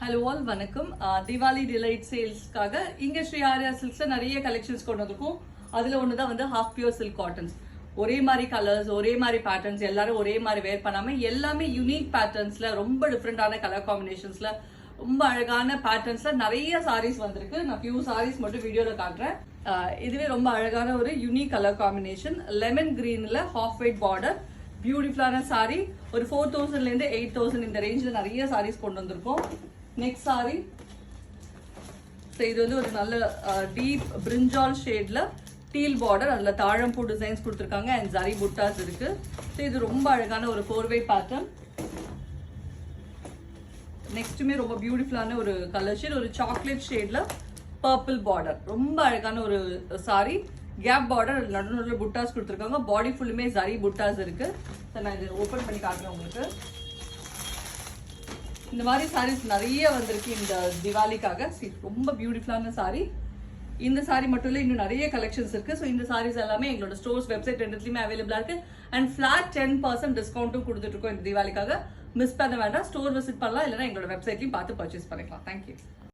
Hello all வணக்கம். Deepavali delight சேல்ஸ்க்காக இங்க ஸ்ரீ ஆர்யா சில்க்ஸ்ல நிறைய கலெக்ஷன்ஸ் கொண்டு வந்திருக்கும். அதுல ஒண்ணுதான் வந்து ஹாஃப் பியூர் சில்க் காட்டன்ஸ். ஒரே மாதிரி கலர்ஸ், ஒரே மாதிரி பேட்டர்ன்ஸ், எல்லாரும் ஒரே மாதிரி வேர் பண்ணாம எல்லாமே யூனிக் பேட்டர்ன்ஸ்ல, ரொம்ப டிஃப்ரெண்டான கலர் காம்பினேஷன்ஸ்ல, ரொம்ப அழகான பேட்டர்ன்ஸ்ல நிறைய சாரீஸ் வந்திருக்கு. நான் ஃபியூ சாரீஸ் மட்டும் வீடியோல காட்டுறேன். இதுவே ரொம்ப அழகான ஒரு யூனிக் கலர் காம்பினேஷன். லெமன் கிரீன்ல ஹாஃப் ஒயிட் பார்டர், பியூட்டிஃபுல்லான சாரி. ஒரு 4000ல இருந்து 8000 இந்த ரேஞ்சில் நிறைய சாரீஸ் கொண்டு வந்திருக்கோம். நெக்ஸ்ட் சாரி, இது வந்து ஒரு நல்ல டீப் பிரிஞ்சால் ஷேட்ல டீல் பார்டர், அதுல தாழம்பூ டிசைன்ஸ் கொடுத்துருக்காங்க அண்ட் ஜரி புட்டாஸ் இருக்கு. இது ரொம்ப அழகான ஒரு 4-way பேட்டர்ன். நெக்ஸ்ட்டுமே ரொம்ப பியூட்டிஃபுல்லான ஒரு கலர் ஷேட், ஒரு சாக்லேட் ஷேட்ல பர்பிள் பார்டர், ரொம்ப அழகான ஒரு சாரி. கேப் பார்டர், நடுநடுல புட்டாஸ் கொடுத்துருக்காங்க. பாடி ஃபுல்லுமே ஜரி புட்டாஸ் இருக்கு. நான் இதை ஓப்பன் பண்ணி காட்டுறேன் உங்களுக்கு. இந்த மாதிரி சாரீஸ் நிறைய வந்திருக்கு இந்த திவாலிக்காக. ரொம்ப பியூட்டிஃபுல்லான சாரி. இந்த சாரி மட்டும் இல்லை, இன்னும் நிறைய கலெக்ஷன்ஸ் இருக்கு. ஸோ இந்த சாரீஸ் எல்லாமே எங்களோட ஸ்டோர்ஸ், வெப்சைட் ரெண்டுத்துலையுமே அவைலபிளா இருக்கு. அண்ட் ஃபிளாட் 10% டிஸ்கவுண்ட்டும் கொடுத்துட்டு இருக்கோம் இந்த திவாலிக்காக. மிஸ் பண்ண வேண்டாம். ஸ்டோர் விசிட் பண்ணலாம், இல்லைன்னா எங்களோட வெப்சைட்லையும் பார்த்து பர்ச்சேஸ் பண்ணிக்கலாம். தேங்க்யூ.